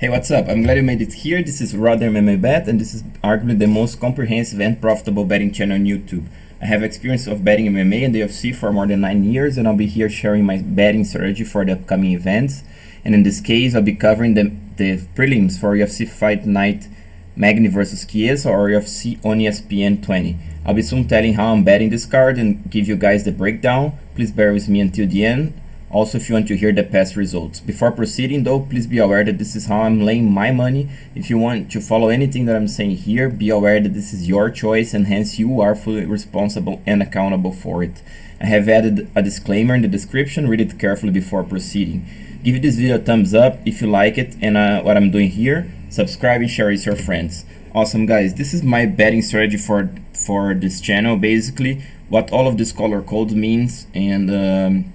Hey, what's up? I'm glad you made it here. This is Rodder MMA Bet, and this is arguably the most comprehensive and profitable betting channel on YouTube. I have experience of betting MMA and the UFC for more than 9 years, and I'll be here sharing my betting strategy for the upcoming events. And in this case, I'll be covering the prelims for UFC Fight Night Magny versus Chiesa or UFC on ESPN 20. I'll be soon telling how I'm betting this card and give you guys the breakdown. Please bear with me until the end. Also, if you want to hear the past results. Before proceeding though, please be aware that this is how I'm laying my money. If you want to follow anything that I'm saying here, be aware that this is your choice and hence you are fully responsible and accountable for it. I have added a disclaimer in the description, read it carefully before proceeding. Give this video a thumbs up if you like it and what I'm doing here. Subscribe and share with your friends. Awesome guys, this is my betting strategy for this channel, basically what all of this color code means, and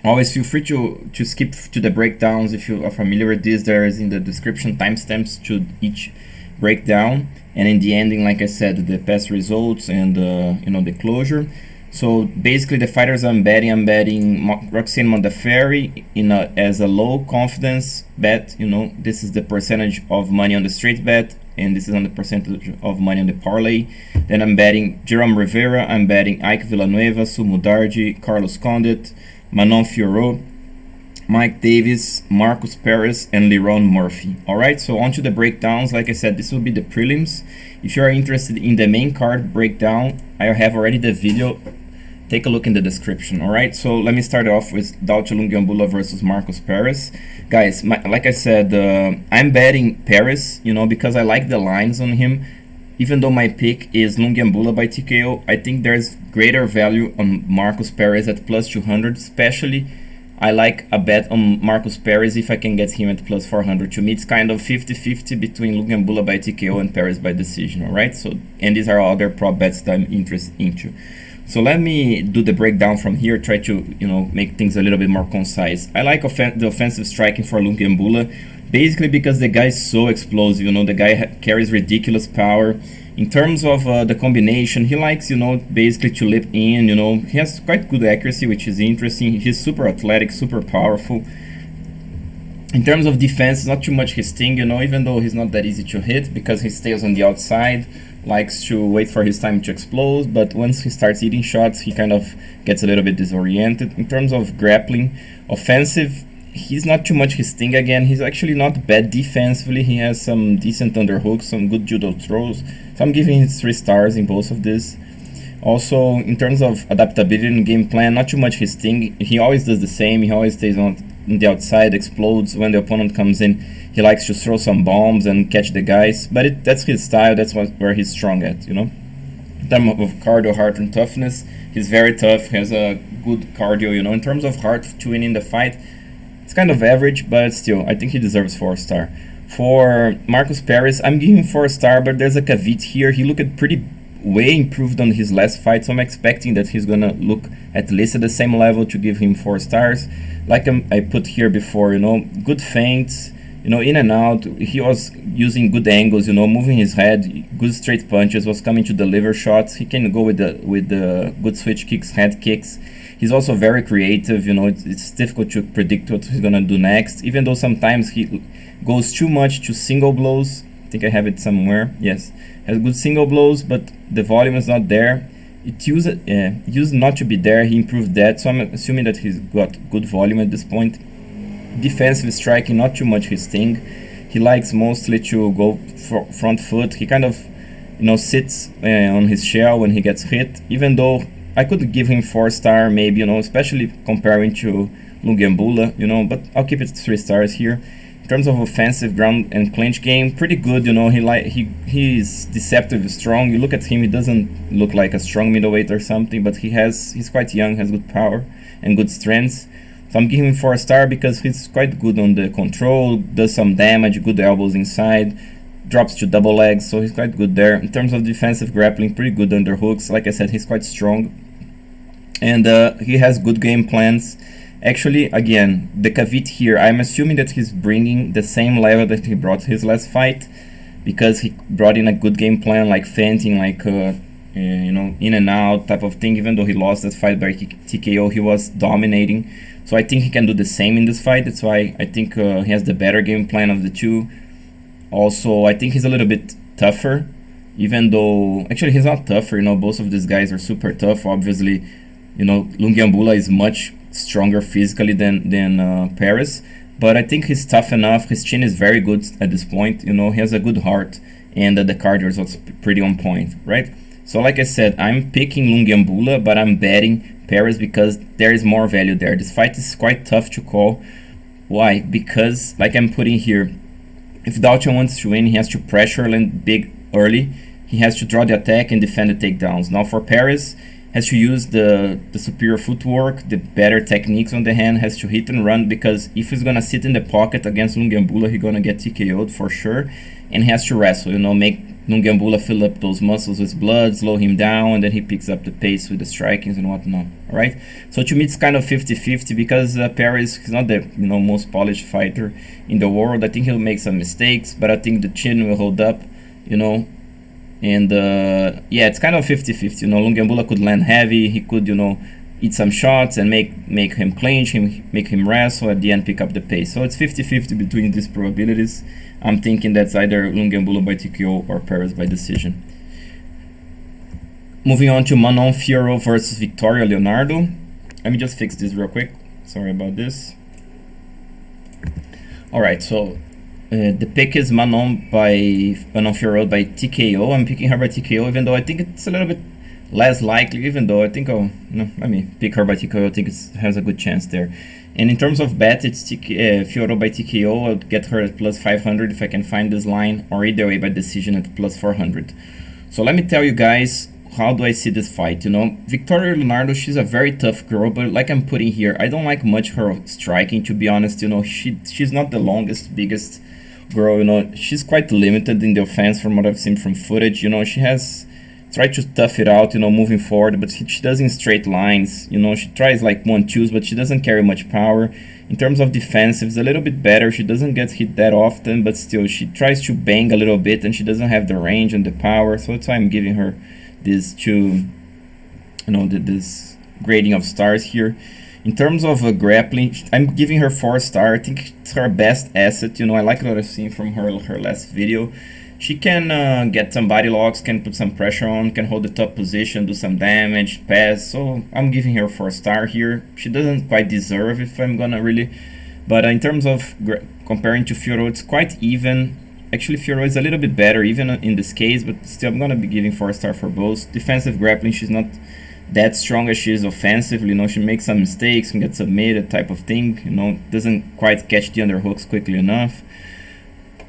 always feel free to skip to the breakdowns if you are familiar with this. There is in the description timestamps to each breakdown, and in the ending, like I said, the past results and the closure. So basically, the fighters I'm betting Roxanne Modafferi as a low confidence bet. This is the percentage of money on the straight bet, and this is on the percentage of money on the parlay. Then I'm betting Jerome Rivera. I'm betting Ike Villanueva, Mudaerji, Carlos Condit, Manon Fiorot, Mike Davis, Marcus Perez, and Leron Murphy. Alright, so on to the breakdowns. Like I said, this will be the prelims. If you are interested in the main card breakdown, I have already the video. Take a look in the description. Alright, so let me start off with Dalcha Lungiambula versus Marcus Perez. Guys, like I said, I'm betting Perez, because I like the lines on him. Even though my pick is Lungiambula by TKO, I think there's greater value on Marcus Perez at plus 200. Especially, I like a bet on Marcus Perez if I can get him at plus 400. To me, it's kind of 50-50 between Lungiambula by TKO and Perez by decision. Alright, so and these are other prop bets that I'm interested into. So let me do the breakdown from here. Try to make things a little bit more concise. I like the offensive striking for Lungiambula. Basically because the guy is so explosive, the guy carries ridiculous power. In terms of the combination, he likes, basically to leap in, he has quite good accuracy, which is interesting. He's super athletic, super powerful. In terms of defense, not too much his thing, even though he's not that easy to hit because he stays on the outside, likes to wait for his time to explode, but once he starts eating shots, he kind of gets a little bit disoriented. In terms of grappling, offensive, he's not too much his thing again. He's actually not bad defensively. He has some decent underhooks, some good judo throws. So I'm giving him 3 stars in both of this. Also, in terms of adaptability and game plan, not too much his thing. He always does the same. He always stays on the outside, explodes when the opponent comes in. He likes to throw some bombs and catch the guys. But that's his style. That's where he's strong at, In terms of cardio, heart, and toughness, he's very tough. He has a good cardio, In terms of heart to win in the fight, it's kind of average, but still, I think he deserves 4-star. For Marcus Perez, I'm giving him 4-star, but there's a caveat here. He looked pretty way improved on his last fight, so I'm expecting that he's gonna look at least at the same level to give him 4 stars. Like I put here before, good feints, in and out. He was using good angles, moving his head, good straight punches, was coming to deliver shots. He can go with the good switch kicks, head kicks. He's also very creative, it's difficult to predict what he's gonna do next, even though sometimes he goes too much to single blows. I think I have it somewhere. Yes, has good single blows, but the volume is not there. It used not to be there. He improved that, so I'm assuming that he's got good volume at this point. Defensive striking, not too much his thing. He likes mostly to go front foot. He kind of, sits on his shell when he gets hit, even though I could give him 4-star maybe, especially comparing to Lungiambula, but I'll keep it 3 stars here. In terms of offensive ground and clinch game, pretty good, he's deceptive, strong. You look at him, he doesn't look like a strong middleweight or something, but he's quite young, has good power and good strengths. So I'm giving him 4-star because he's quite good on the control, does some damage, good elbows inside, drops to double legs, so he's quite good there. In terms of defensive grappling, pretty good underhooks. Like I said, he's quite strong. And he has good game plans. Actually, again, the caveat here, I'm assuming that he's bringing the same level that he brought his last fight, because he brought in a good game plan, like feinting, like you know, in and out type of thing. Even though he lost that fight by TKO, he was dominating. So I think he can do the same in this fight. That's why I think he has the better game plan of the two. Also, I think he's a little bit tougher, even though actually he's not tougher. You know, both of these guys are super tough. Obviously, you know, Lungiambula is much stronger physically than Perez, but I think he's tough enough. His chin is very good at this point. You know, he has a good heart, and the cardio is also pretty on point, right? So like I said, I'm picking Lungiambula, but I'm betting Perez because there is more value there. This fight is quite tough to call. Why? Because, like I'm putting here, if Dalcha wants to win, he has to pressure and big early. He has to draw the attack and defend the takedowns. Now for Perez, has to use the superior footwork, the better techniques on the hand, has to hit and run, because if he's gonna sit in the pocket against Lungiambula, he's gonna get TKO'd for sure, and he has to wrestle, you know, make Lungiambula fill up those muscles with blood, slow him down, and then he picks up the pace with the strikings and whatnot, alright? So to me it's kind of 50-50, because Perez is not the, you know, most polished fighter in the world. I think he'll make some mistakes, but I think the chin will hold up, you know. And yeah, it's kind of 50-50. You know, Lungiambula could land heavy. He could, you know, eat some shots and make him clinch, make him wrestle, at the end pick up the pace. So it's 50-50 between these probabilities. I'm thinking that's either Lungiambula by TKO or Perez by decision. Moving on to Manon Fiorot versus Victoria Leonardo. Let me just fix this real quick. Sorry about this. Alright, so the pick is Manon Fiorot by TKO. I'm picking her by TKO, even though I think it's a little bit less likely, even though I think, oh, no, let me pick her by TKO. I think it has a good chance there. And in terms of bet, it's Fiorot by TKO. I'll get her at plus 500 if I can find this line, or either way by decision at plus 400. So let me tell you guys, how do I see this fight? You know, Victoria Leonardo, she's a very tough girl, but like I'm putting here, I don't like much her striking, to be honest. You know, she's not the longest, biggest girl, you know. She's quite limited in the offense from what I've seen from footage. You know, she has tried to tough it out, you know, moving forward, but she does in straight lines. You know, she tries like 1-2s, but she doesn't carry much power. In terms of defensive, it's a little bit better. She doesn't get hit that often, but still she tries to bang a little bit, and she doesn't have the range and the power. So that's why I'm giving her these two, you know, this grading of stars here. In terms of grappling, I'm giving her 4-star. I think it's her best asset. You know, I like what I've seen from her last video. She can get some body locks, can put some pressure on, can hold the top position, do some damage, pass. So I'm giving her 4-star here. She doesn't quite deserve, if I'm gonna really. But in terms of comparing to Fiorot, it's quite even. Actually, Fiorot is a little bit better, even in this case, but still I'm gonna be giving 4-star for both. Defensive grappling, she's not that strong as she is offensively. You know, she makes some mistakes, can get submitted type of thing. You know, doesn't quite catch the underhooks quickly enough.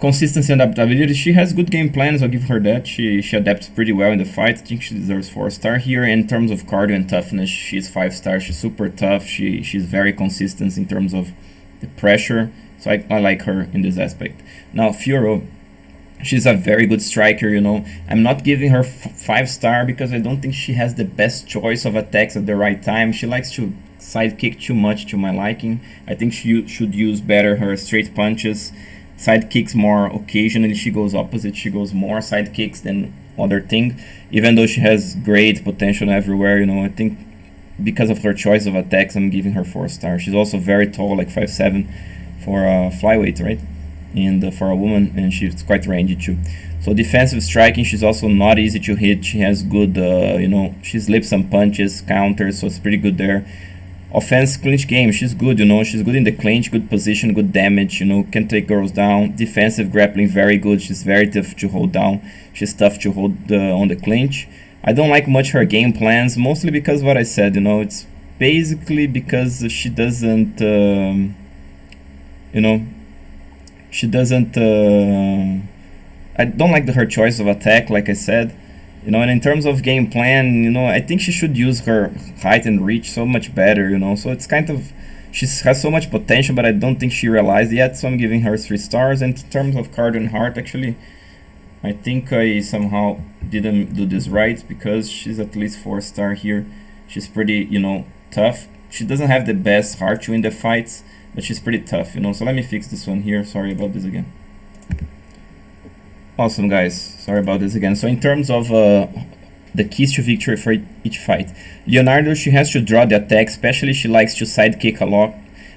Consistency and adaptability, she has good game plans, I'll give her that. She adapts pretty well in the fight. I think she deserves 4-star here. In terms of cardio and toughness, she's 5-star. She's super tough. She's very consistent in terms of the pressure. So I like her in this aspect. Now Fiorot, she's a very good striker, you know. I'm not giving her 5-star because I don't think she has the best choice of attacks at the right time. She likes to side kick too much to my liking. I think she should use better her straight punches. Side kicks more occasionally. She goes opposite. She goes more side kicks than other thing. Even though she has great potential everywhere, you know, I think because of her choice of attacks, I'm giving her 4-star. She's also very tall, like 5'7" for flyweight, right? And for a woman, and she's quite rangy too. So defensive striking, she's also not easy to hit. She has good, you know, she slips some punches, counters, so it's pretty good there. Offense, clinch game, she's good, you know, she's good in the clinch, good position, good damage, you know, can take girls down. Defensive grappling, very good. She's very tough to hold down. She's tough to hold on the clinch. I don't like much her game plans, mostly because what I said, you know, it's basically because she doesn't, you know, she doesn't, I don't like her choice of attack, like I said. You know, and in terms of game plan, you know, I think she should use her height and reach so much better, you know. So it's kind of, she has so much potential, but I don't think she realized yet. So I'm giving her 3 stars. And in terms of cardio and heart, actually, I think I somehow didn't do this right, because she's at least 4-star here. She's pretty, you know, tough. She doesn't have the best heart to win the fights, but she's pretty tough, you know. So let me fix this one here. Sorry about this again. Awesome, guys. Sorry about this again. So in terms of the keys to victory for each fight. Leonardo, she has to draw the attack, especially she likes to sidekick a lot.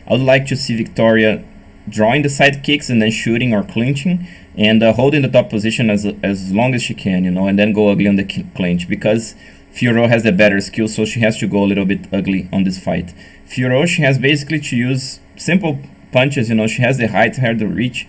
I would like to see Victoria drawing the side kicks and then shooting or clinching, and holding the top position as long as she can, and then go ugly on the clinch, because Fiorot has the better skill, so she has to go a little bit ugly on this fight. Fiorot, she has basically to use simple punches, she has the height, her the reach.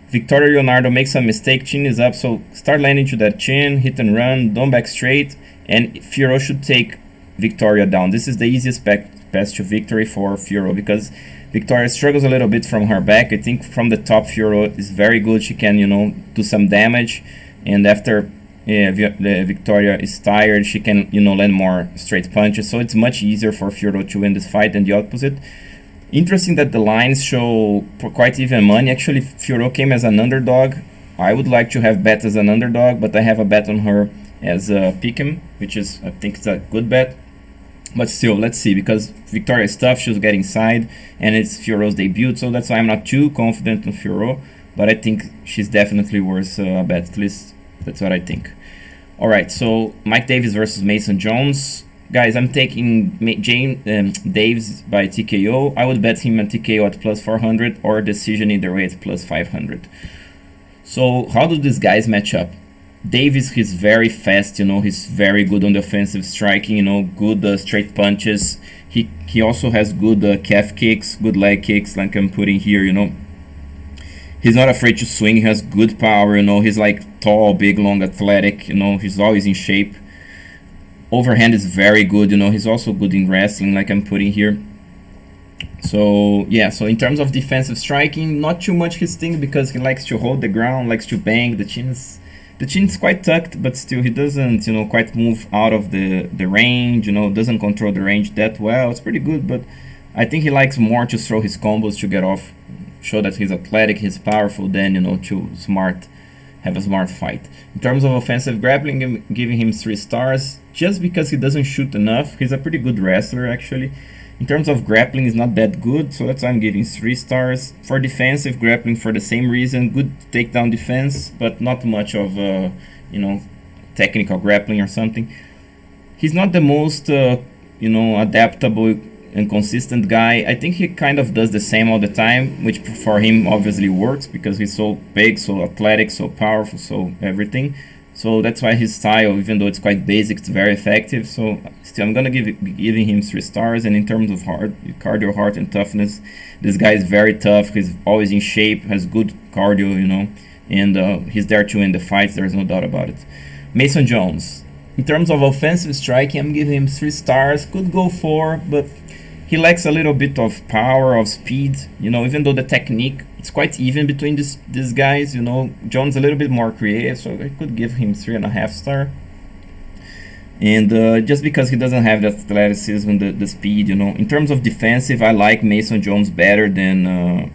Victoria Leonardo makes a mistake, chin is up, so start landing to that chin, hit and run, don't back straight, and Fiorot should take Victoria down. This is the easiest path to victory for Fiorot, because Victoria struggles a little bit from her back. I think from the top Fiorot is very good. She can, do some damage, and after Victoria is tired, she can, land more straight punches. So it's much easier for Fiorot to win this fight than the opposite. Interesting that the lines show quite even money. Actually, Fiorot came as an underdog. I would like to have bet as an underdog, but I have a bet on her as a pick'em, which is, I think it's a good bet. But still, let's see, because Victoria is tough, she's getting side, and it's Fiorot's debut, so that's why I'm not too confident on Fiorot, but I think she's definitely worth a bet, at least that's what I think. Alright, so Mike Davis versus Mason Jones. Guys, I'm taking Davis by TKO. I would bet him at TKO at plus 400, or decision either way at plus 500. So, how do these guys match up? Davis, he's very fast, he's very good on the offensive striking, good straight punches. He also has good calf kicks, good leg kicks, like I'm putting here, He's not afraid to swing, he has good power, he's like tall, big, long, athletic, he's always in shape. Overhand is very good, he's also good in wrestling, like I'm putting here. So, yeah, so in terms of defensive striking, not too much his thing, because he likes to hold the ground, likes to bang, the chin's quite tucked, but still he doesn't, quite move out of the range, doesn't control the range that well. It's pretty good, but I think he likes more to throw his combos to get off, show that he's athletic, he's powerful, than, to have a smart fight. In terms of offensive grappling, I'm giving him 3 stars, just because he doesn't shoot enough. He's a pretty good wrestler, actually. In terms of grappling, he's not that good, so that's why I'm giving 3 stars. For defensive grappling, for the same reason, good takedown defense, but not much of, technical grappling or something. He's not the most, adaptable and consistent guy. I think he kind of does the same all the time, which for him obviously works, because he's so big, so athletic, so powerful, so everything. So that's why his style, even though it's quite basic, it's very effective. So still, I'm gonna giving him 3 stars. And in terms of cardio, heart, and toughness, this guy is very tough. He's always in shape, has good cardio, and he's there to win the fights. There's no doubt about it. Mason Jones. In terms of offensive striking, I'm giving him 3 stars. Could go 4, but he lacks a little bit of power, of speed. Even though the technique, it's quite even between these guys. Jones a little bit more creative, so I could give him 3.5 stars. And just because he doesn't have the athleticism, the speed, In terms of defensive, I like Mason Jones better than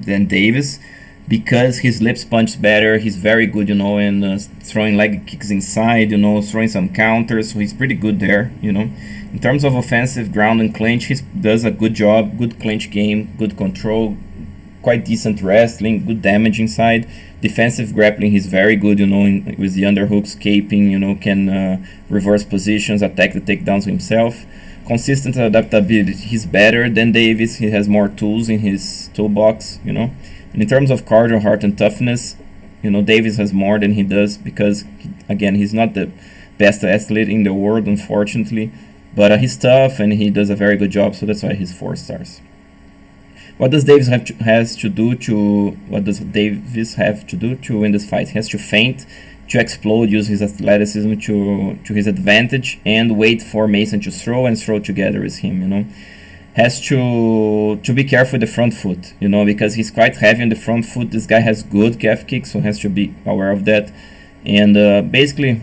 Davis, because his lips punch better. He's very good, in throwing leg kicks inside, throwing some counters, so he's pretty good there, In terms of offensive ground and clinch, he does a good job, good clinch game, good control, quite decent wrestling, good damage inside. Defensive grappling, he's very good, with the underhooks, caping, can reverse positions, attack the takedowns himself. Consistent adaptability, he's better than Davis. He has more tools in his toolbox, And in terms of cardio, heart, and toughness, Davis has more than he does, because, again, he's not the best athlete in the world, unfortunately. But he's tough, and he does a very good job, so that's why he's 4 stars. What does Davis have to do to win this fight? He has to feint, to explode, use his athleticism to his advantage, and wait for Mason to throw, and throw together with him, Has to be careful with the front foot, because he's quite heavy on the front foot. This guy has good calf kicks, so has to be aware of that. And basically,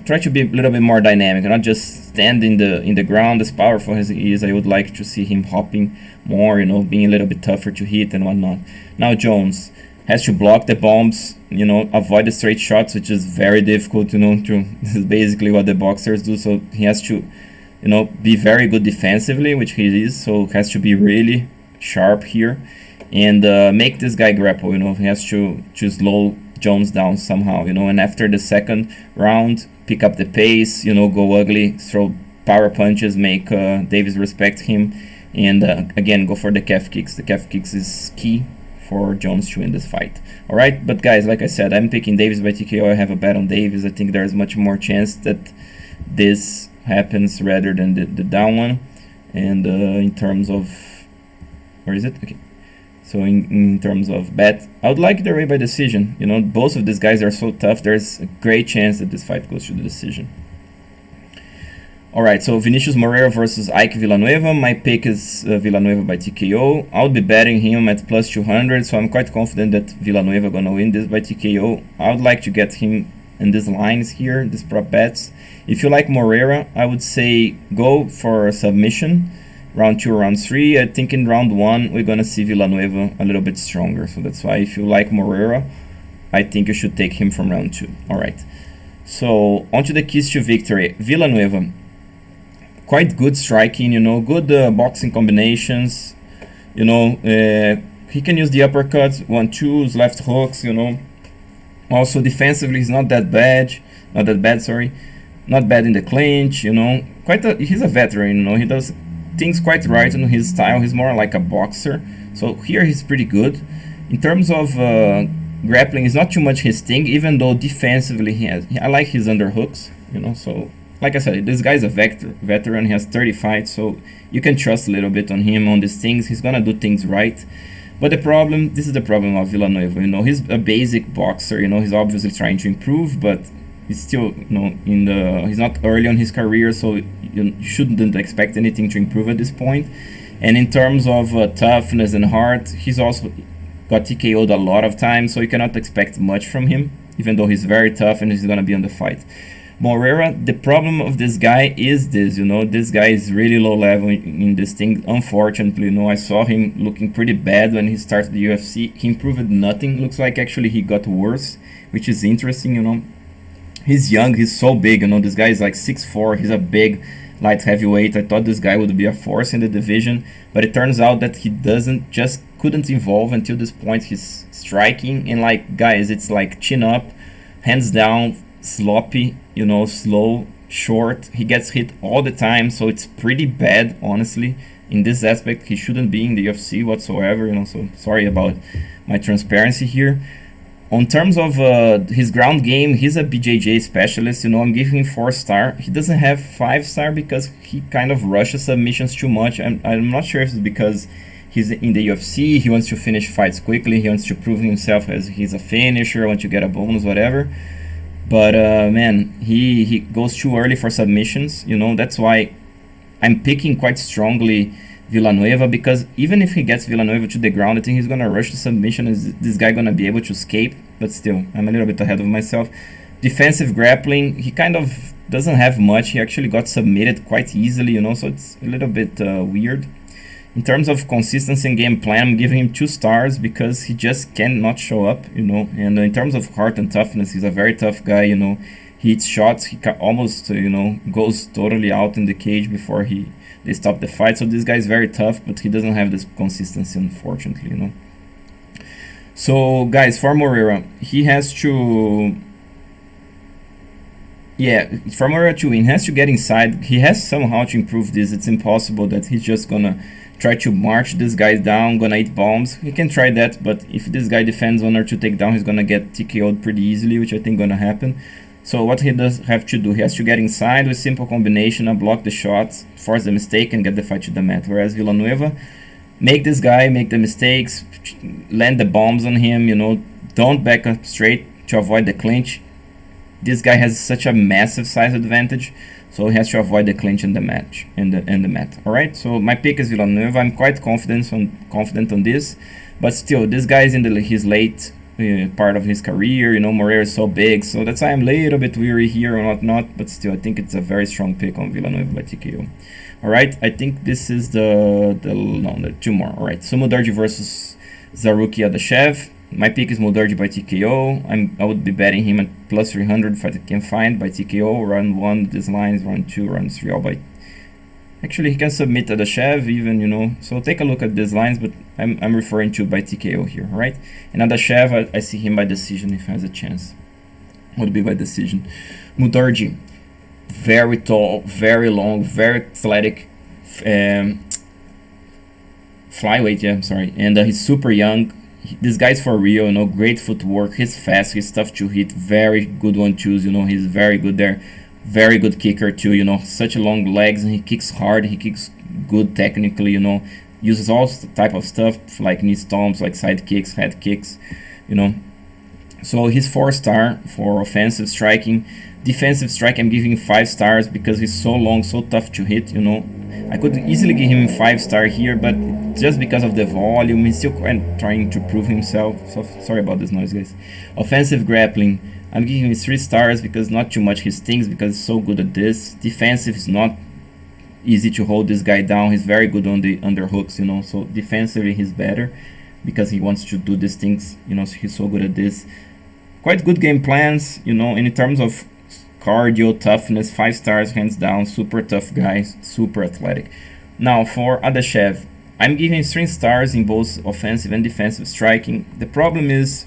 try to be a little bit more dynamic, not just stand in the ground. As powerful as he is, I would like to see him hopping more, being a little bit tougher to hit and whatnot. Now Jones has to block the bombs, avoid the straight shots, which is very difficult, this is basically what the boxers do. So he has to, be very good defensively, which he is, so has to be really sharp here, and make this guy grapple, he has to slow Jones down somehow, and after the second round, pick up the pace, you know, go ugly, throw power punches, make Davis respect him, and again, go for the calf kicks. The calf kicks is key for Jones to win this fight. Alright, but guys, like I said, I'm picking Davis by TKO. I have a bet on Davis. I think there's much more chance that this happens rather than the down one. And in terms of, where is it? Okay. So in terms of bet, I would like the way by decision. You know, both of these guys are so tough. There's a great chance that this fight goes to the decision. Alright, so Vinicius Moreira versus Ike Villanueva. My pick is Villanueva by TKO. I'll be betting him at plus 200, so I'm quite confident that Villanueva gonna win this by TKO. I would like to get him in these lines here, these prop bets. If you like Moreira, I would say go for a submission, round 2 or round 3. I think in round 1 we're gonna see Villanueva a little bit stronger, so that's why if you like Moreira, I think you should take him from round 2. Alright, so on to the keys to victory. Villanueva, quite good striking, you know, good boxing combinations, you know, he can use the uppercuts, 1-2s, left hooks, you know. Also defensively, he's not bad, sorry. Not bad in the clinch, you know. He's a veteran, you know, he does things quite right in his style. He's more like a boxer. So here he's pretty good. In terms of grappling, it's not too much his thing, even though defensively I like his underhooks, you know, so like I said, this guy's a veteran, he has 30 fights, so you can trust a little bit on him on these things. He's gonna do things right. But this is the problem of Villanueva, you know, he's a basic boxer, you know, he's obviously trying to improve, but he's still, you know, he's not early on his career, so you shouldn't expect anything to improve at this point. And in terms of toughness and heart, he's also got TKO'd a lot of times, so you cannot expect much from him, even though he's very tough and he's gonna be on the fight. Moreira, the problem of this guy is this, you know, this guy is really low level in this thing, unfortunately, you know. I saw him looking pretty bad when he started the UFC. He improved nothing, looks like actually he got worse, which is interesting, you know. He's young, he's so big, you know, this guy is like 6'4", he's a big light heavyweight. I thought this guy would be a force in the division, but it turns out that he couldn't evolve until this point. He's striking, and like, guys, it's like chin up, hands down, sloppy, you know, slow, short. He gets hit all the time, so it's pretty bad, honestly. In this aspect, he shouldn't be in the UFC whatsoever, you know, so sorry about my transparency here. On terms of his ground game, he's a BJJ specialist, you know. I'm giving him 4-star. He doesn't have 5-star because he kind of rushes submissions too much. I'm not sure if it's because he's in the UFC, he wants to finish fights quickly, he wants to prove himself as he's a finisher, wants to get a bonus, whatever. But man, he goes too early for submissions, you know. That's why I'm picking quite strongly Villanueva, because even if he gets Villanueva to the ground, I think he's gonna rush the submission. Is this guy gonna be able to escape? But still, I'm a little bit ahead of myself. Defensive grappling, he kind of doesn't have much. He actually got submitted quite easily, you know, so it's a little bit weird. In terms of consistency and game plan, I'm giving him 2 stars because he just cannot show up, you know. And in terms of heart and toughness, he's a very tough guy, you know. He hits shots, he almost, you know, goes totally out in the cage before they stop the fight. So this guy is very tough, but he doesn't have this consistency, unfortunately, you know. So guys, for Moreira, he has to, for Moreira to win, he has to get inside. He has somehow to improve this. It's impossible that he's just gonna try to march this guy down, gonna eat bombs. He can try that, but if this guy defends 1 or 2 takedowns, he's gonna get TKO'd pretty easily, which I think gonna happen. So what he does have to do, he has to get inside with simple combination, block the shots, force the mistake, and get the fight to the mat. Whereas Villanueva, make this guy make the mistakes, land the bombs on him, you know, don't back up straight to avoid the clinch. This guy has such a massive size advantage, so he has to avoid the clinch in the match, in the mat. Alright, so my pick is Villanueva. I'm quite confident on this, but still, this guy is in his late part of his career, you know. Moreira is so big, so that's why I'm a little bit weary here or not, but still, I think it's a very strong pick on Villanueva by TKO. Alright, I think this is the 2 more. Alright, so Mudaerji versus Zarrukh Adashev. My pick is Mudaerji by TKO. I would be betting him at plus 300 if I can find by TKO. Round 1, this line is round 2, round 3, all by... Actually, he can submit Adashev even, you know. So take a look at these lines, but I'm referring to by TKO here, right? And Adashev, I see him by decision if he has a chance. would be by decision. Mudaerji, very tall, very long, very athletic, um, flyweight, yeah, I'm sorry, and he's super young. This guy's for real, you know, great footwork, he's fast, he's tough to hit, very good one-twos, you know, he's very good there, very good kicker too, you know, such long legs, and he kicks hard, he kicks good technically, you know, uses all type of stuff, like knee stomps, like side kicks, head kicks, you know. So he's 4-star for offensive striking. Defensive strike, I'm giving 5 stars because he's so long, so tough to hit, you know. I could easily give him 5-star here, but just because of the volume, he's still trying to prove himself. So sorry about this noise, guys. Offensive grappling, I'm giving him 3 stars because not too much he stings because he's so good at this. Defensive is not easy to hold this guy down. He's very good on the underhooks, you know. So defensively he's better because he wants to do these things, you know. So he's so good at this. Quite good game plans, you know. And in terms of cardio, toughness, 5 stars, hands down. Super tough guy, super athletic. Now for Adashev, I'm giving 3 stars in both offensive and defensive striking. The problem is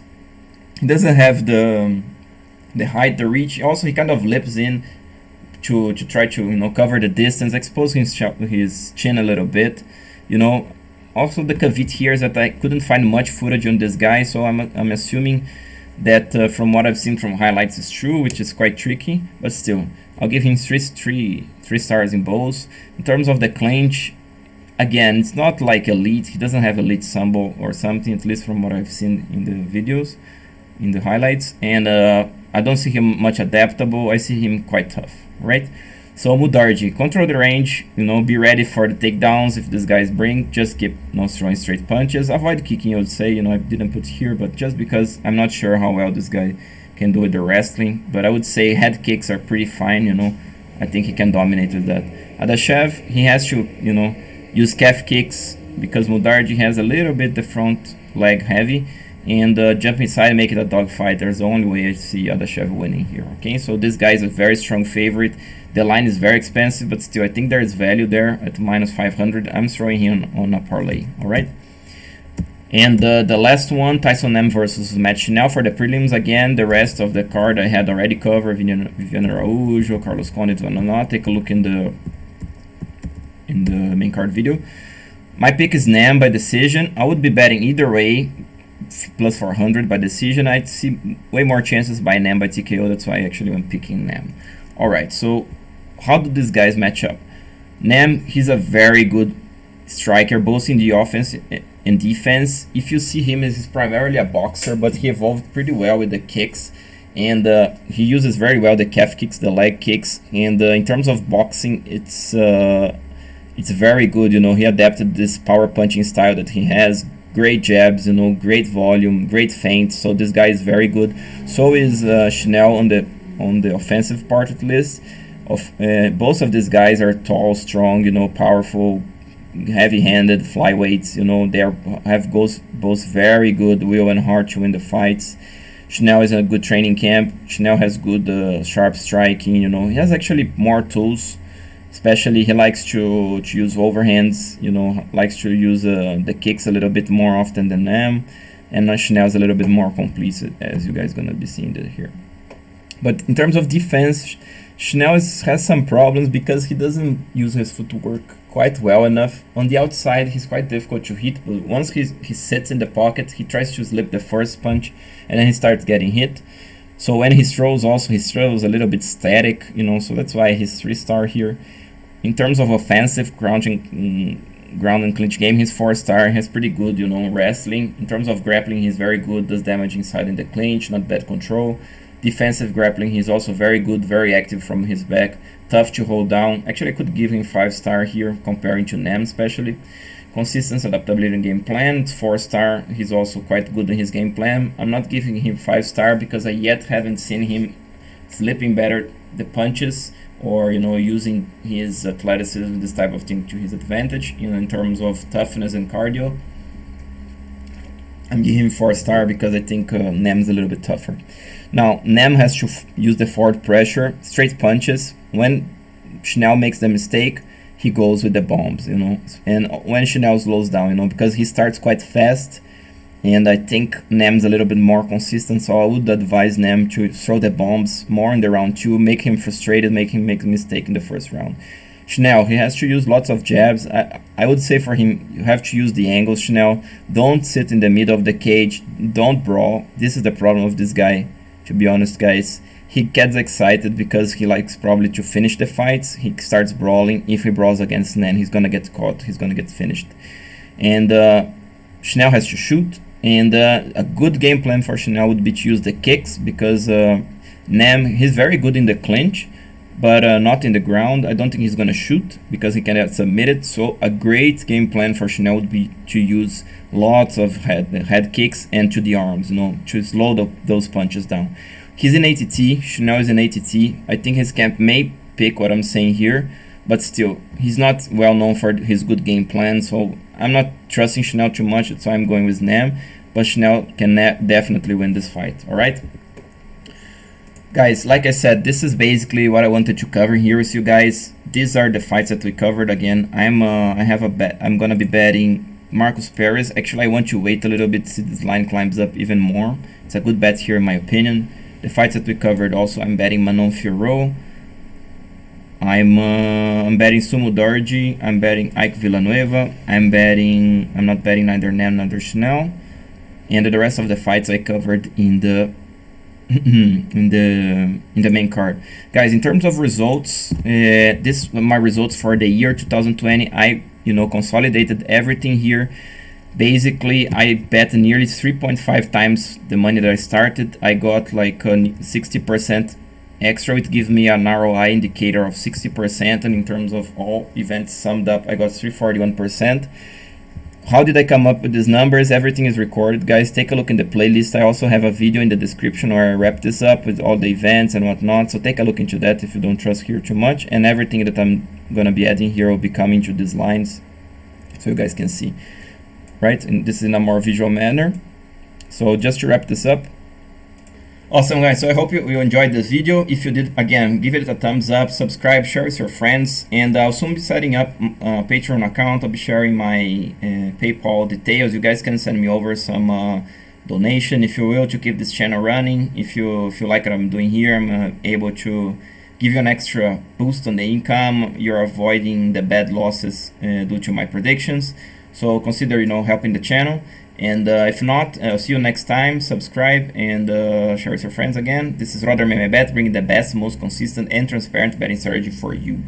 he doesn't have the height, the reach. Also, he kind of lips in to try to, you know, cover the distance, exposing his chin a little bit, you know. Also, the caveat here is that I couldn't find much footage on this guy, so I'm assuming that from what I've seen from highlights is true, which is quite tricky, but still, I'll give him 3 stars in both. In terms of the clinch, again, it's not like elite. He doesn't have elite sambo or something, at least from what I've seen in the videos, in the highlights, and I don't see him much adaptable. I see him quite tough, right? So Mudaerji, control the range, you know, be ready for the takedowns if this guy's bring, just keep, you know, throwing straight punches, avoid kicking, I would say, you know, I didn't put here, but just because I'm not sure how well this guy can do with the wrestling, but I would say head kicks are pretty fine, you know, I think he can dominate with that. Adashev, he has to, you know, use calf kicks because Mudaerji has a little bit the front leg heavy, and jump inside and make it a dogfight. There's the only way I see Adashev winning here. Okay, so this guy is a very strong favorite. The line is very expensive, but still I think there is value there at minus 500. I'm throwing him on a parlay. All right. And the last one, Tyson Nam versus Matt Schnell for the prelims. Again, the rest of the card I had already covered. Viviane Araújo, Carlos Conde, Villanueva. Take a look in the main card video. My pick is Nam by decision. I would be betting either way. Plus 400 by decision. I'd see way more chances by Nam by TKO. That's why I actually am picking Nam. Alright, so how do these guys match up? Nam, he's a very good striker, both in the offense and defense. If you see him, he's primarily a boxer, but he evolved pretty well with the kicks. And he uses very well the calf kicks, the leg kicks. And in terms of boxing, it's very good. You know, he adapted this power punching style that he has. Great jabs, you know, great volume, great feints. So this guy is very good. So is Schnell on the offensive part at least. Both of these guys are tall, strong, you know, powerful, heavy-handed flyweights. You know, they have both very good will and heart to win the fights. Schnell is in a good training camp. Schnell has good sharp striking. You know, he has actually more tools. Especially he likes to use overhands, you know, likes to use the kicks a little bit more often than Nam. And Schnell's a little bit more complete, as you guys gonna be seeing here. But in terms of defense, Schnell has some problems because he doesn't use his footwork quite well enough. On the outside, he's quite difficult to hit, but once he sits in the pocket, he tries to slip the first punch, and then he starts getting hit. So when he throws, also he throws a little bit static, you know, so that's why he's 3-star here. In terms of offensive ground and clinch game, he's 4-star. He has pretty good, you know, wrestling. In terms of grappling, he's very good. Does damage inside in the clinch, not bad control. Defensive grappling, he's also very good, very active from his back. Tough to hold down. Actually, I could give him 5-star here, comparing to Nam especially. Consistency, adaptability, and game plan, it's 4-star. He's also quite good in his game plan. I'm not giving him 5-star because I yet haven't seen him flipping better the punches, or, you know, using his athleticism, this type of thing, to his advantage, you know, in terms of toughness and cardio. I'm giving him 4-star because I think Nam's a little bit tougher. Now, Nam has to use the forward pressure, straight punches. When Schnell makes the mistake, he goes with the bombs, you know. And when Schnell slows down, you know, because he starts quite fast, and I think Nam's a little bit more consistent, so I would advise Nam to throw the bombs more in the round 2, make him frustrated, make him make a mistake in the first round. Schnell, he has to use lots of jabs. I would say for him, you have to use the angles, Schnell. Don't sit in the middle of the cage, don't brawl. This is the problem with this guy, to be honest, guys. He gets excited because he likes probably to finish the fights. He starts brawling. If he brawls against Nam, he's gonna get caught, he's gonna get finished. And Schnell has to shoot. And a good game plan for Schnell would be to use the kicks, because Nam, he's very good in the clinch, but not in the ground. I don't think he's gonna shoot because he can get submitted. So a great game plan for Schnell would be to use lots of head kicks and to the arms, to slow those punches down. He's in ATT, Schnell is in ATT. I think his camp may pick what I'm saying here, but still, he's not well known for his good game plan, so I'm not trusting Schnell too much, that's why I'm going with Nam, but Schnell can definitely win this fight, alright? Guys, like I said, this is basically what I wanted to cover here with you guys. These are the fights that we covered. Again, I'm gonna be betting Marcus Perez. Actually, I want to wait a little bit to see this line climbs up even more. It's a good bet here in my opinion. The fights that we covered also, I'm betting Manon Fiorot. I'm betting Mudaerji. I'm betting Ike Villanueva. I'm not betting neither Nam nor Schnell. And the rest of the fights I covered in the in the main card. Guys, in terms of results, this are my results for the year 2020. I consolidated everything here. Basically, I bet nearly 3.5 times the money that I started. I got like 60% extra. It gives me an ROI indicator of 60%, and in terms of all events summed up, I got 341%. How did I come up with these numbers? Everything is recorded, guys. Take a look in the playlist. I also have a video in the description where I wrap this up with all the events and whatnot, so take a look into that if you don't trust here too much. And everything that I'm gonna be adding here will be coming to these lines so you guys can see, right? And this is in a more visual manner. So just to wrap this up, awesome, guys. So I hope you enjoyed this video. If you did, again, give it a thumbs up, subscribe, share with your friends, and I'll soon be setting up a Patreon account. I'll be sharing my PayPal details. You guys can send me over some donation, if you will, to keep this channel running. If you like what I'm doing here, I'm able to give you an extra boost on the income. You're avoiding the bad losses due to my predictions. So consider, helping the channel. And if not, I'll see you next time. Subscribe and share with your friends again. This is Rodder MMA Bet, bringing the best, most consistent and transparent betting strategy for you.